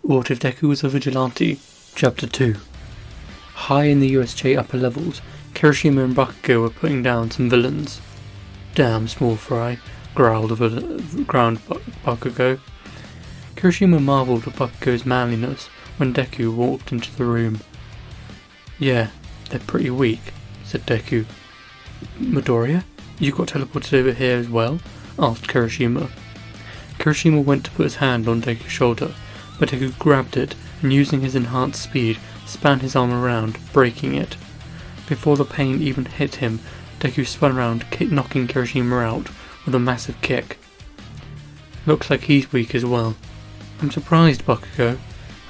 What if Deku was a vigilante? Chapter 2. High in the USJ upper levels, Kirishima and Bakugo were putting down some villains. Damn small fry, growled Bakugo. Kirishima marvelled at Bakugo's manliness when Deku walked into the room. Yeah, they're pretty weak, said Deku. Midoriya, you got teleported over here as well? Asked Kirishima. Kirishima went to put his hand on Deku's shoulder, but Deku grabbed it and using his enhanced speed, span his arm around, breaking it. Before the pain even hit him, Deku spun around, knocking Kirishima out with a massive kick. Looks like he's weak as well. I'm surprised, Bakugo.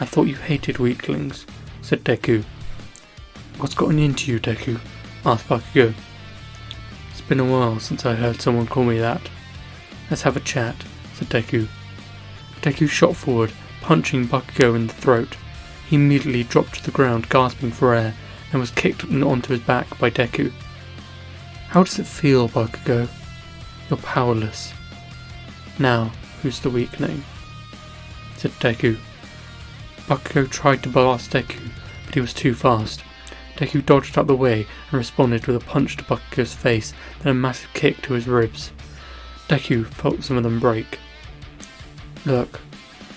I thought you hated weaklings, said Deku. What's gotten into you, Deku? Asked Bakugo. It's been a while since I heard someone call me that. Let's have a chat, said Deku. Deku shot forward, punching Bakugo in the throat. He immediately dropped to the ground, gasping for air, and was kicked onto his back by Deku. How does it feel, Bakugo? You're powerless. Now, who's the weakling? Said Deku. Bakugo tried to blast Deku, but he was too fast. Deku dodged out the way and responded with a punch to Bakugo's face, then a massive kick to his ribs. Deku felt some of them break. Look,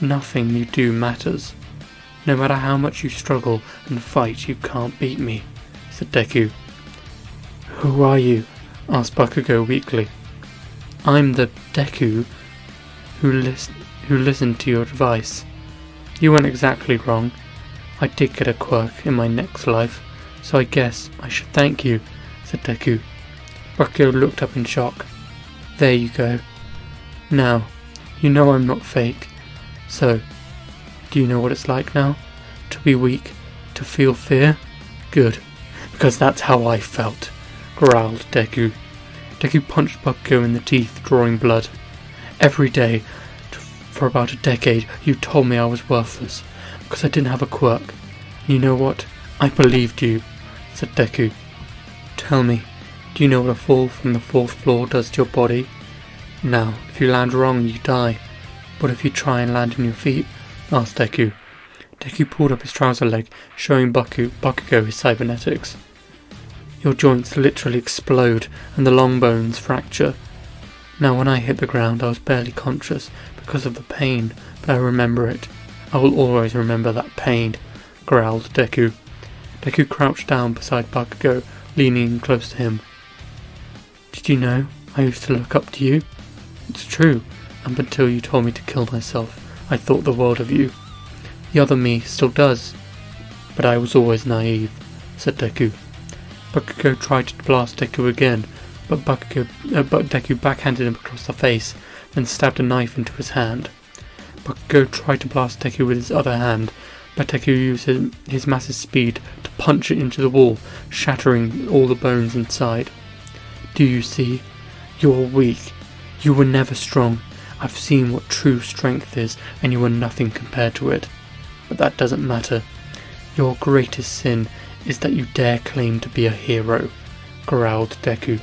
nothing you do matters. No matter how much you struggle and fight, you can't beat me, said Deku. Who are you? Asked Bakugo weakly. I'm the Deku who listened to your advice. You weren't exactly wrong. I did get a quirk in my next life, so I guess I should thank you, said Deku. Bakugo looked up in shock. There you go. Now, you know I'm not fake, so do you know what it's like now? To be weak, to feel fear? Good, because that's how I felt, growled Deku. Deku punched Bakugo in the teeth, drawing blood. Every day, for about a decade, you told me I was worthless, because I didn't have a quirk. And you know what? I believed you, said Deku. Tell me, do you know what a fall from the 4th floor does to your body? Now, if you land wrong, you die. But if you try and land on your feet? Asked Deku. Deku pulled up his trouser leg, showing Bakugo his cybernetics. Your joints literally explode, and the long bones fracture. Now when I hit the ground, I was barely conscious because of the pain, but I remember it. I will always remember that pain, growled Deku. Deku crouched down beside Bakugo, leaning in close to him. Did you know I used to look up to you? It's true, up until you told me to kill myself. I thought the world of you. The other me still does. But I was always naive, said Deku. Bakugo tried to blast Deku again, but Deku backhanded him across the face, then stabbed a knife into his hand. Bakugo tried to blast Deku with his other hand, but Deku used his massive speed to punch it into the wall, shattering all the bones inside. Do you see? You are weak. You were never strong. I've seen what true strength is, and you are nothing compared to it. But that doesn't matter. Your greatest sin is that you dare claim to be a hero, growled Deku.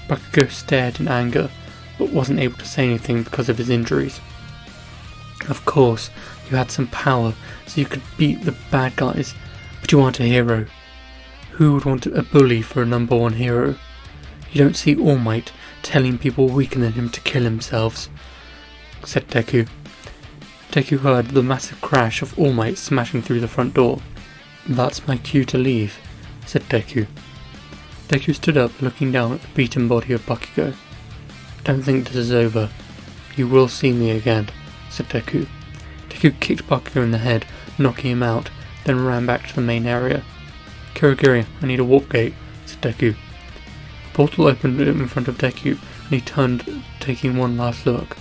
Bakugo stared in anger, but wasn't able to say anything because of his injuries. Of course, you had some power, so you could beat the bad guys, but you aren't a hero. Who would want a bully for a number 1 hero? You don't see All Might telling people weaker than him to kill themselves, said Deku. Deku heard the massive crash of All Might smashing through the front door. That's my cue to leave, said Deku. Deku stood up, looking down at the beaten body of Bakugo. Don't think this is over. You will see me again, said Deku. Deku kicked Bakugo in the head, knocking him out, then ran back to the main area. Kurogiri, I need a warp gate, said Deku. A portal opened in front of Deku, and he turned, taking one last look.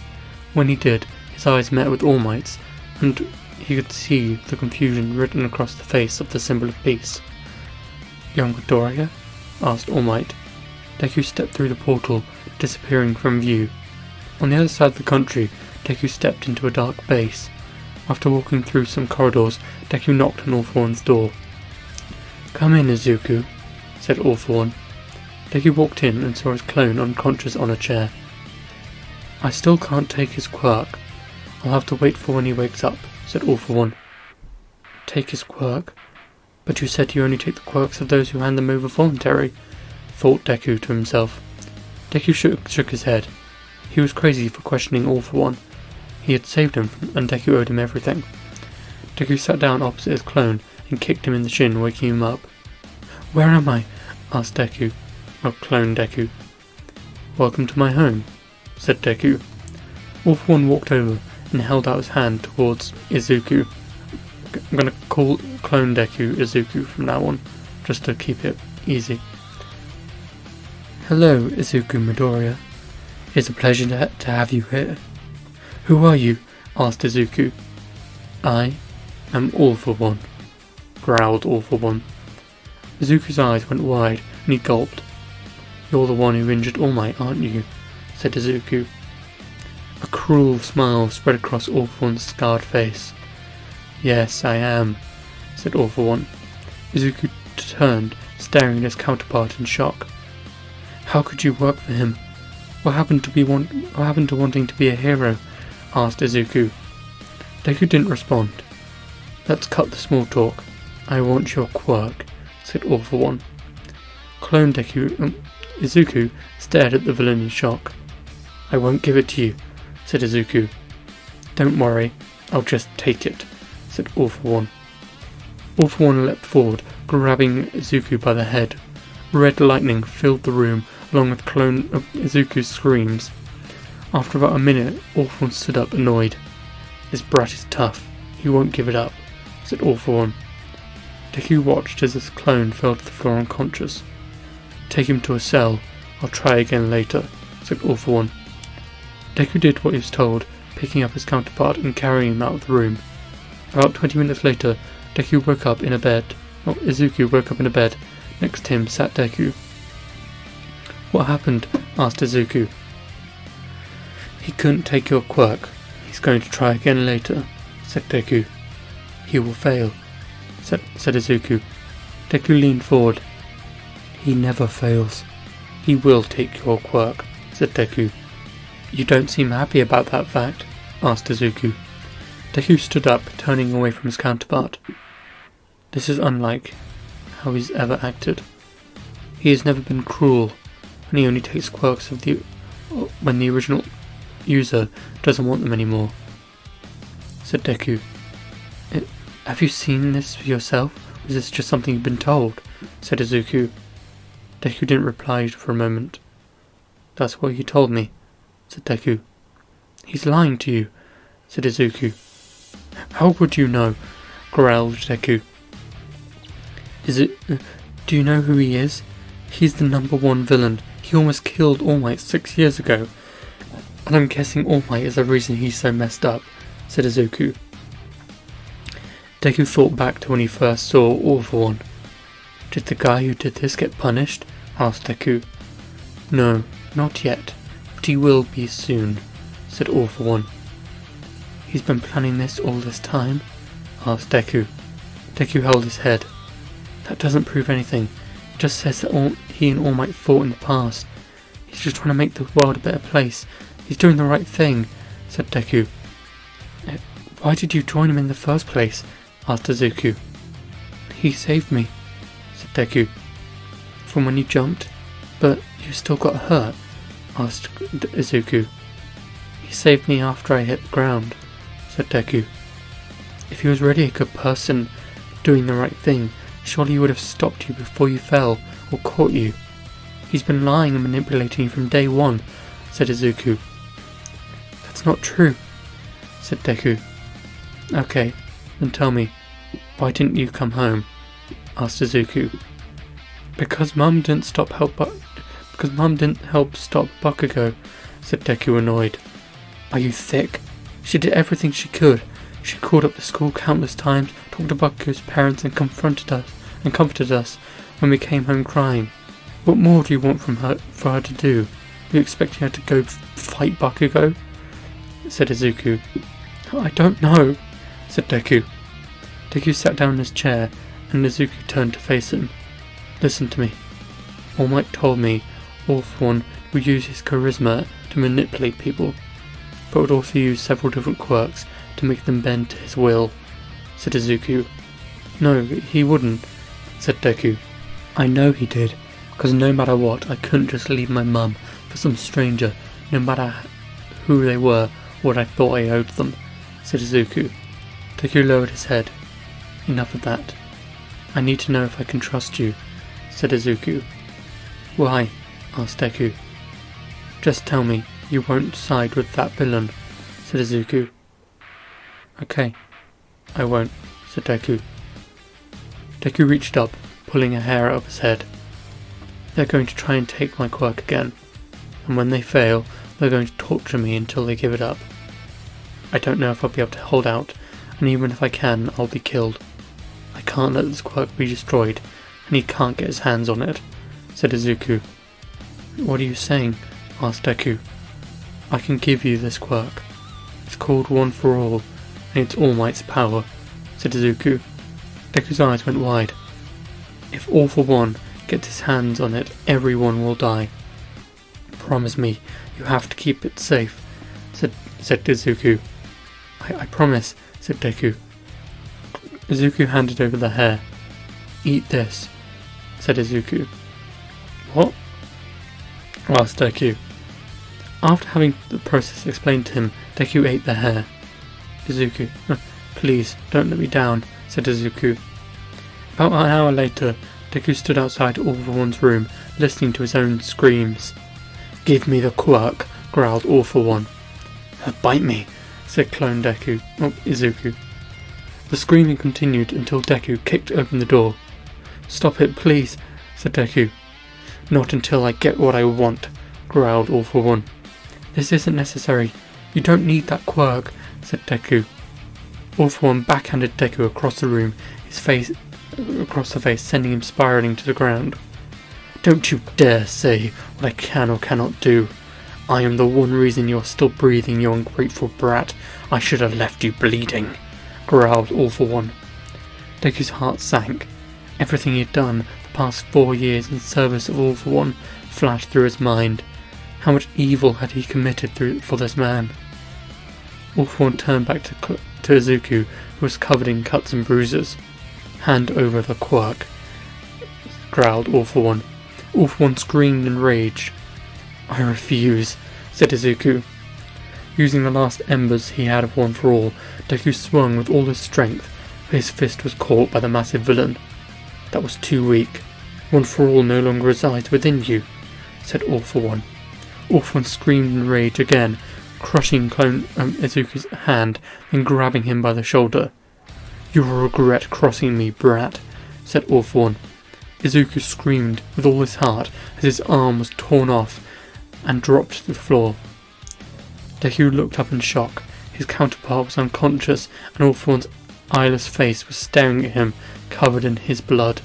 When he did, his eyes met with All Might's, and he could see the confusion written across the face of the symbol of peace. Young Midoriya? Asked All Might. Deku stepped through the portal, disappearing from view. On the other side of the country, Deku stepped into a dark base. After walking through some corridors, Deku knocked on All For One's door. Come in, Izuku, said All For One. Deku walked in and saw his clone unconscious on a chair. I still can't take his quirk. I'll have to wait for when he wakes up, said All For One. Take his quirk? But you said you only take the quirks of those who hand them over voluntarily, thought Deku to himself. Deku shook his head. He was crazy for questioning All For One. He had saved him, and Deku owed him everything. Deku sat down opposite his clone and kicked him in the shin, waking him up. Where am I? Asked Deku. Clone Deku. Welcome to my home, said Deku. All For One walked over and held out his hand towards Izuku. I'm going to call Clone Deku Izuku from now on, just to keep it easy. Hello, Izuku Midoriya. It's a pleasure to have you here. Who are you? Asked Izuku. I am All For One, growled All For One. Izuku's eyes went wide and he gulped. You're the one who injured All Might, aren't you? Said Izuku. A cruel smile spread across All For One's scarred face. Yes, I am, said All For One. Izuku turned, staring at his counterpart in shock. How could you work for him? What happened to wanting to be a hero? Asked Izuku. Deku didn't respond. Let's cut the small talk. I want your quirk, said All For One. Clone Izuku stared at the villain in shock. I won't give it to you, said Izuku. Don't worry, I'll just take it, said All For One. All For One leapt forward, grabbing Izuku by the head. Red lightning filled the room, along with Clone Izuku's screams. After about a minute, All For One stood up, annoyed. This brat is tough. He won't give it up, said All For One. Deku watched as his clone fell to the floor unconscious. Take him to a cell. I'll try again later, said All For One. Deku did what he was told, picking up his counterpart and carrying him out of the room. About 20 minutes later, Izuku woke up in a bed. Next to him sat Deku. What happened? Asked Izuku. He couldn't take your quirk. He's going to try again later, said Deku. He will fail, said Izuku. Deku leaned forward. He never fails. He will take your quirk, said Deku. You don't seem happy about that fact, asked Izuku. Deku stood up, turning away from his counterpart. This is unlike how he's ever acted. He has never been cruel, and he only takes quirks when the original user doesn't want them anymore, said Deku. Have you seen this for yourself, or is this just something you've been told? Said Izuku. Deku didn't reply for a moment. That's what he told me, said Deku. He's lying to you, said Izuku. How would you know? Growled Deku. Do you know who he is? He's the #1 villain. He almost killed All Might 6 years ago. And I'm guessing All Might is the reason he's so messed up, said Izuku. Deku thought back to when he first saw All For One. Did the guy who did this get punished? Asked Deku. No, not yet, but he will be soon, said All For One. He's been planning this all this time? Asked Deku. Deku held his head. That doesn't prove anything. It just says that he and All Might fought in the past. He's just trying to make the world a better place. He's doing the right thing, said Deku. Why did you join him in the first place? Asked Izuku. He saved me, said Deku. From when you jumped? But you still got hurt? Asked Izuku. He saved me after I hit the ground, said Deku. If he was really a good person, doing the right thing, surely he would have stopped you before you fell, or caught you. He's been lying and manipulating you from day one, said Izuku. That's not true, said Deku. Okay, then tell me, why didn't you come home? Asked Izuku. Because Mum didn't help stop Bakugo, said Deku, annoyed. Are you thick? She did everything she could. She called up the school countless times, talked to Bakugo's parents and comforted us when we came home crying. What more do you want for her to do? Are you expecting her to go fight Bakugo? Said Izuku. I don't know, said Deku. Deku sat down in his chair and Izuku turned to face him. Listen to me. All Might told me All For One would use his charisma to manipulate people, but would also use several different quirks to make them bend to his will, said Izuku. No, he wouldn't, said Deku. I know he did, because no matter what, I couldn't just leave my mum for some stranger, no matter who they were, what I thought I owed them, said Izuku. Deku lowered his head. Enough of that. I need to know if I can trust you, said Izuku. Why? Asked Deku. Just tell me you won't side with that villain, said Izuku. Okay, I won't, said Deku. Deku reached up, pulling a hair out of his head. They're going to try and take my quirk again, and when they fail, they're going to torture me until they give it up. I don't know if I'll be able to hold out, and even if I can, I'll be killed. I can't let this quirk be destroyed, and he can't get his hands on it, said Izuku. What are you saying? Asked Deku. I can give you this quirk. It's called One for All, and it's All Might's power, said Izuku. Deku's eyes went wide. If All for One gets his hands on it, everyone will die. Promise me, you have to keep it safe, said Izuku. I promise, said Deku. Izuku handed over the hair. Eat this, said Izuku. What? Asked Deku. After having the process explained to him, Deku ate the hair. Izuku, please, don't let me down, said Izuku. About an hour later, Deku stood outside All for One's room, listening to his own screams. Give me the quirk, growled All for One. Bite me, said Clone Izuku. The screaming continued until Deku kicked open the door. Stop it, please, said Deku. Not until I get what I want, growled All for One. This isn't necessary. You don't need that quirk, said Deku. All for One backhanded Deku across the room, across the face, sending him spiraling to the ground. Don't you dare say what I can or cannot do. I am the one reason you're still breathing, you ungrateful brat. I should have left you bleeding, growled All for One. Deku's heart sank. Everything he had done the past 4 years in service of All for One flashed through his mind. How much evil had he committed for this man? All for One turned back to Izuku, who was covered in cuts and bruises. Hand over the quirk, growled All for One. All for One screamed in rage. I refuse, said Izuku. Using the last embers he had of One for All, Deku swung with all his strength, but his fist was caught by the massive villain. That was too weak. One for All no longer resides within you, said All for One. All for One screamed in rage again, crushing Izuku's hand and grabbing him by the shoulder. You will regret crossing me, brat, said All for One. Izuku screamed with all his heart as his arm was torn off and dropped to the floor. Deku looked up in shock. His counterpart was unconscious, and All for One's eyeless face was staring at him, covered in his blood.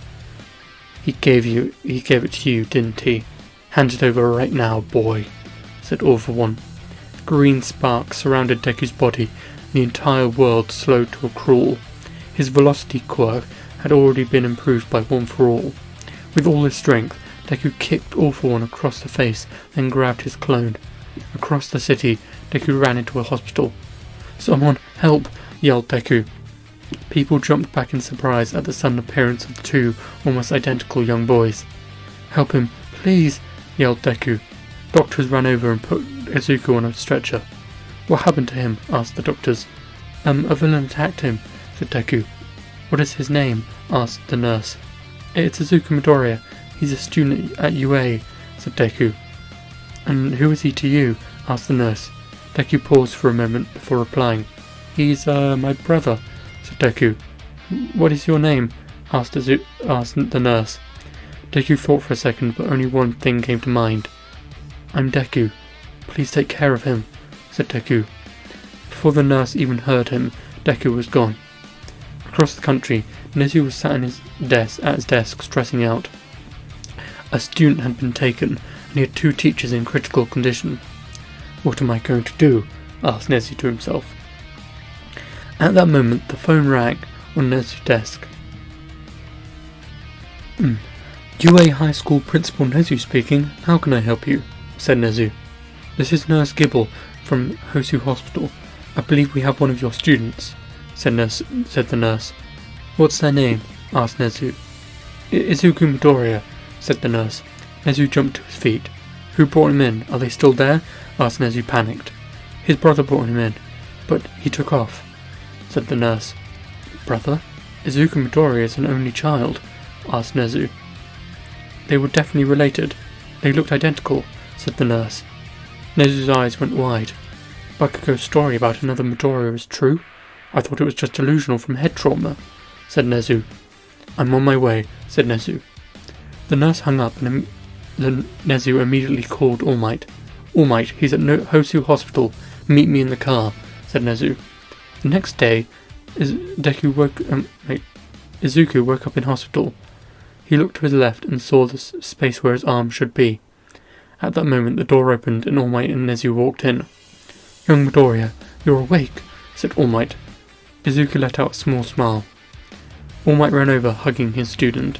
He gave it to you, didn't he? Hand it over right now, boy, said All for One. Green sparks surrounded Deku's body, and the entire world slowed to a crawl. His velocity quirk had already been improved by One for All. With all his strength, Deku kicked All for One across the face, then grabbed his clone. Across the city, Deku ran into a hospital. Someone help! Yelled Deku. People jumped back in surprise at the sudden appearance of two almost identical young boys. Help him, please! Yelled Deku. Doctors ran over and put Izuku on a stretcher. What happened to him? Asked the doctors. A villain attacked him, said Deku. What is his name? Asked the nurse. It's Izuku Midoriya. He's a student at UA, said Deku. And who is he to you? Asked the nurse. Deku paused for a moment before replying. He's, my brother, said Deku. What is your name? Asked the nurse. Deku thought for a second, but only one thing came to mind. I'm Deku. Please take care of him, said Deku. Before the nurse even heard him, Deku was gone. Across the country, Nezu was sat at his desk, stressing out. A student had been taken, and he had 2 teachers in critical condition. What am I going to do? Asked Nezu to himself. At that moment, the phone rang on Nezu's desk. UA High School Principal Nezu speaking. How can I help you? Said Nezu. This is Nurse Gibble from Hosu Hospital. I believe we have one of your students, said the nurse. What's their name? Asked Nezu. Izuku Midoriya, said the nurse. Nezu jumped to his feet. Who brought him in? Are they still there? Asked Nezu, panicked. His brother brought him in, but he took off, said the nurse. Brother? Izuku Midoriya is an only child, asked Nezu. They were definitely related. They looked identical, said the nurse. Nezu's eyes went wide. Bakugo's story about another Midoriya is true? I thought it was just delusional from head trauma, said Nezu. I'm on my way, said Nezu. The nurse hung up and Nezu immediately called All Might. All Might, he's at Hosu Hospital. Meet me in the car, said Nezu. The next day, Izuku woke up in hospital. He looked to his left and saw the space where his arm should be. At that moment, the door opened and All Might and Nezu walked in. Young Midoriya, you're awake, said All Might. Izuku let out a small smile. All Might ran over, hugging his student.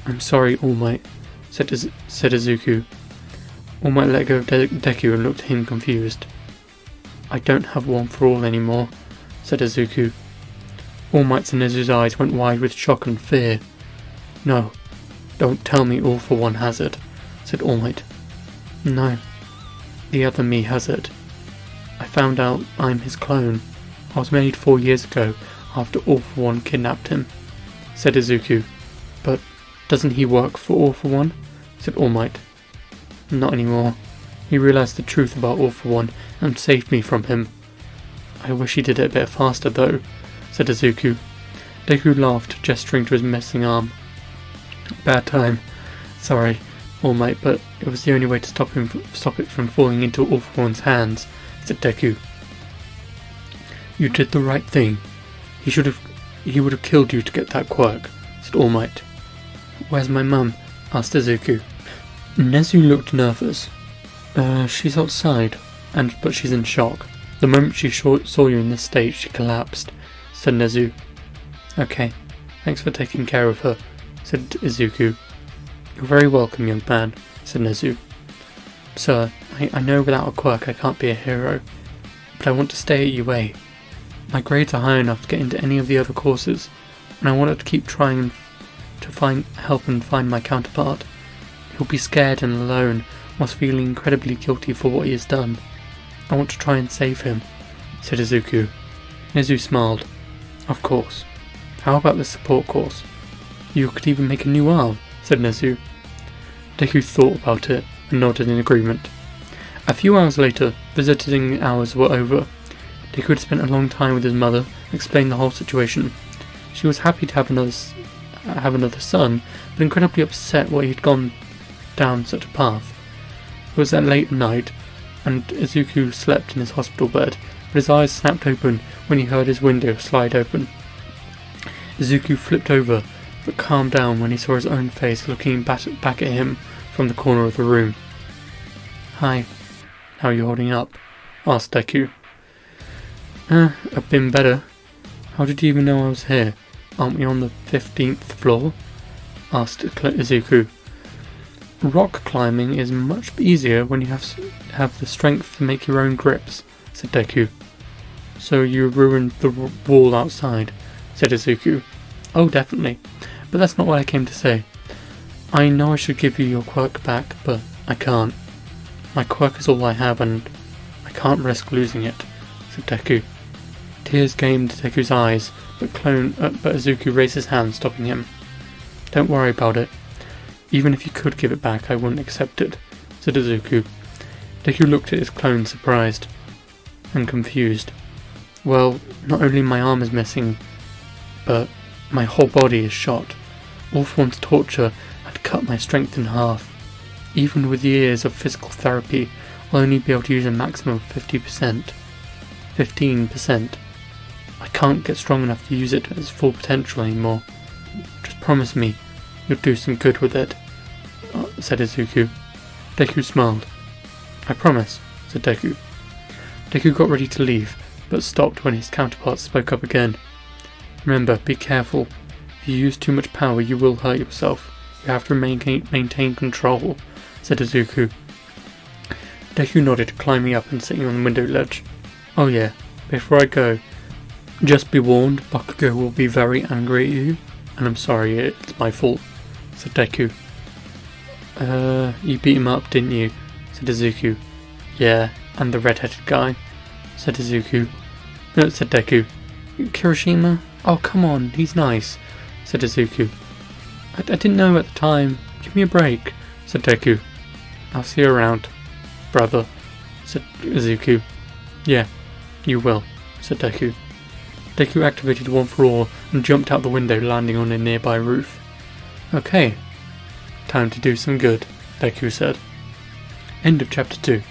I'm sorry, All Might, said Izuku. All Might let go of Deku and looked at him confused. I don't have one for all anymore, said Izuku. All Might's and Nezu's eyes went wide with shock and fear. No, don't tell me All for One has it, said All Might. No, the other me has it. I found out I'm his clone. I was made 4 years ago after All for One kidnapped him, said Izuku. But doesn't he work for All for One? Said All Might. Not anymore. He realised the truth about All for One and saved me from him. I wish he did it a bit faster though, said Izuku. Deku laughed, gesturing to his missing arm. Bad time. Sorry, All Might, but it was the only way to stop it from falling into All for One's hands, said Deku. You did the right thing. He would have killed you to get that quirk, said All Might. Where's my mum? Asked Izuku. Nezu looked nervous. She's outside, but she's in shock. The moment she saw you in this state, she collapsed, said Nezu. Okay, thanks for taking care of her, said Izuku. You're very welcome, young man, said Nezu. Sir, I know without a quirk I can't be a hero, but I want to stay at UA. My grades are high enough to get into any of the other courses, and I want to keep trying to help and find my counterpart. He'll be scared and alone, whilst feeling incredibly guilty for what he has done. I want to try and save him, said Izuku. Nezu smiled. Of course. How about the support course? You could even make a new arm, said Nezu. Deku thought about it and nodded in agreement. A few hours later, visiting hours were over. Deku had spent a long time with his mother, explained the whole situation. She was happy to have another son, but incredibly upset why he had gone down such a path. It was that late at night, and Izuku slept in his hospital bed, but his eyes snapped open when he heard his window slide open. Izuku flipped over, but calmed down when he saw his own face looking back at him from the corner of the room. Hi, how are you holding up? Asked Deku. I've been better. How did you even know I was here? Aren't we on the 15th floor? Asked Izuku. Rock climbing is much easier when you have the strength to make your own grips, said Deku. So you ruined the wall outside, said Izuku. Oh, definitely. But that's not what I came to say. I know I should give you your quirk back, but I can't. My quirk is all I have and I can't risk losing it, said Deku. Tears came to Deku's eyes, but Izuku raised his hand, stopping him. Don't worry about it. Even if you could give it back, I wouldn't accept it, said Izuku. Deku looked at his clone, surprised and confused. Well, not only my arm is missing, but my whole body is shot. All for One's torture had cut my strength in half. Even with years of physical therapy, I'll only be able to use a maximum of 15%. I can't get strong enough to use it at its full potential anymore. Just promise me you'll do some good with it, said Izuku. Deku smiled. I promise, said Deku. Deku got ready to leave, but stopped when his counterpart spoke up again. Remember, be careful. If you use too much power, you will hurt yourself. You have to maintain control, said Izuku. Deku nodded, climbing up and sitting on the window ledge. Oh yeah, before I go, just be warned, Bakugo will be very angry at you, and I'm sorry, it's my fault, said Deku. You beat him up, didn't you? Said Izuku. Yeah, and the red-headed guy, said Izuku. No, said Deku. Kirishima? Oh, come on, he's nice, said Izuku. I didn't know at the time. Give me a break, said Deku. I'll see you around, brother, said Izuku. Yeah, you will, said Deku. Deku activated One for All and jumped out the window, landing on a nearby roof. Okay, time to do some good, Deku said. End of chapter 2.